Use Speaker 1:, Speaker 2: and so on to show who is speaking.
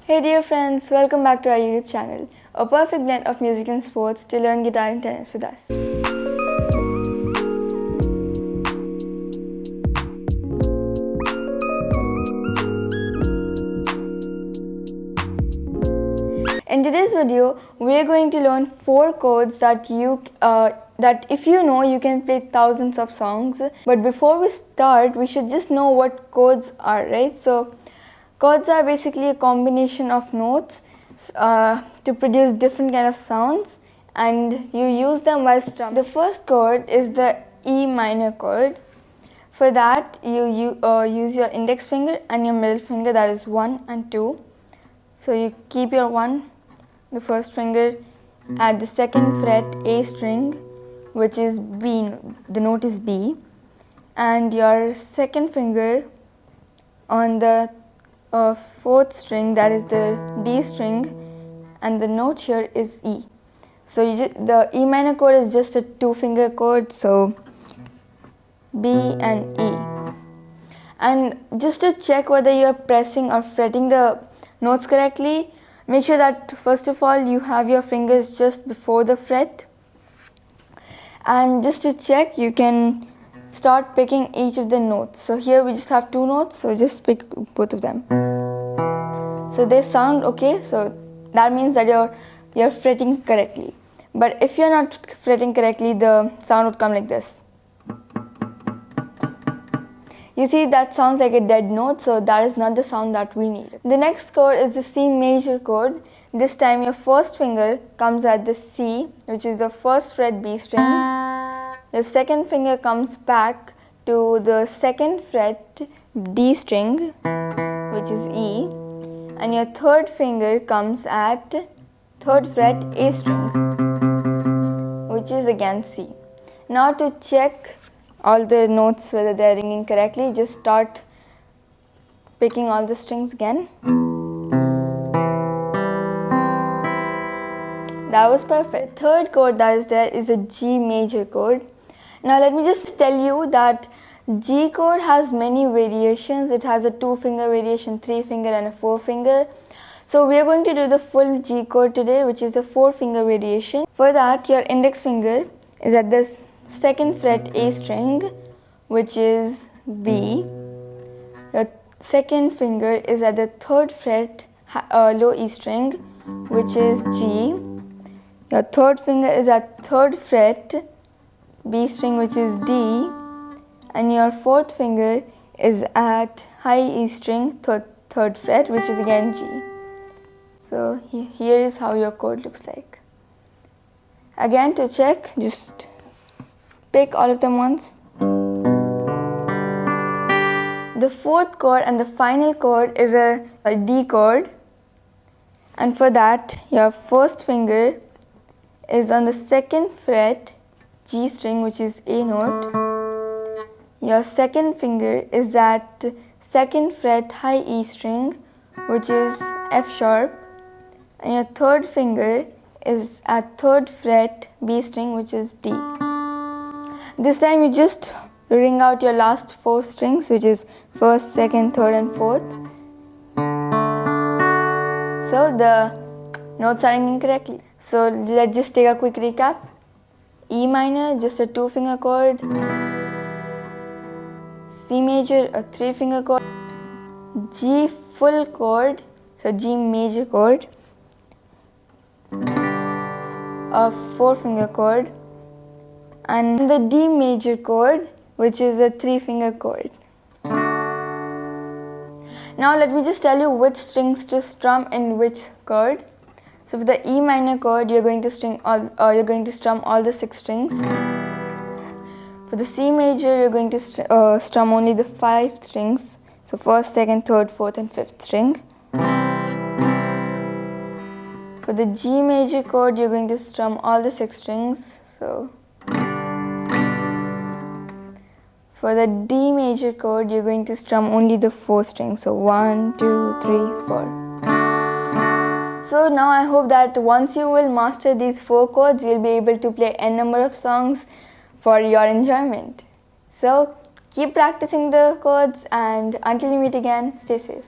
Speaker 1: Hey dear friends, welcome back to our YouTube channel, a perfect blend of music and sports to learn guitar and tennis with us. In today's video, we are going to learn 4 chords that if you know, you can play thousands of songs. But before we start, we should just know what chords are, right? So chords are basically a combination of notes to produce different kind of sounds, and you use them while strumming. The first chord is the E minor chord. For that, you use your index finger and your middle finger, that is 1 and 2. So you keep your 1, the first finger, at the 2nd fret A string, which is B, the note is B, and your 2nd finger on the 4th string, that is the D string, and the note here is E. So the E minor chord is just a 2-finger chord, so B and E. And just to check whether you are pressing or fretting the notes correctly, make sure that first of all you have your fingers just before the fret. And just to check, you can start picking each of the notes. So here we just have 2 notes, so just pick both of them. So they sound okay, so that means that you're fretting correctly. But if you're not fretting correctly, the sound would come like this. You see, that sounds like a dead note, so that is not the sound that we need. The next chord is the C major chord. This time your first finger comes at the C, which is the 1st fret B string. Your 2nd finger comes back to the 2nd fret D string, which is E. And your 3rd finger comes at 3rd fret A string, which is again C. Now to check all the notes whether they are ringing correctly, just start picking all the strings again. That was perfect. The 3rd chord that is there is a G major chord. Now let me just tell you that G chord has many variations. It has a 2-finger variation, 3-finger and a 4-finger. So we are going to do the full G chord today, which is the 4-finger variation. For that, your index finger is at this 2nd fret A string, which is B. Your 2nd finger is at the 3rd fret low E string, which is G. Your 3rd finger is at 3rd fret B string, which is D. And your 4th finger is at high E string, 3rd fret, which is again G. So here is how your chord looks like. Again, to check, just pick all of them once. The 4th chord and the final chord is a D chord. And for that, your first finger is on the 2nd fret G string, which is A note. Your 2nd finger is at 2nd fret high E string, which is F sharp. And your 3rd finger is at 3rd fret B string, which is D. This time you just ring out your last 4 strings, which is 1st, 2nd, 3rd and 4th. So the notes are ringing correctly. So let's just take a quick recap. E minor, just a 2-finger chord. C major, a 3-finger chord. G full chord, so G major chord, a 4-finger chord. And the D major chord, which is a 3-finger chord. Now let me just tell you which strings to strum in which chord. So for the E minor chord, you're going to strum all the 6 strings. For the C major, you're going to strum only the 5 strings. So 1st, 2nd, 3rd, 4th and 5th string. For the G major chord, you're going to strum all the 6 strings. So for the D major chord, you're going to strum only the 4 strings. So 1, 2, 3, 4. So now I hope that once you will master these 4 chords, you'll be able to play n number of songs for your enjoyment. So keep practicing the chords, and until we meet again, stay safe.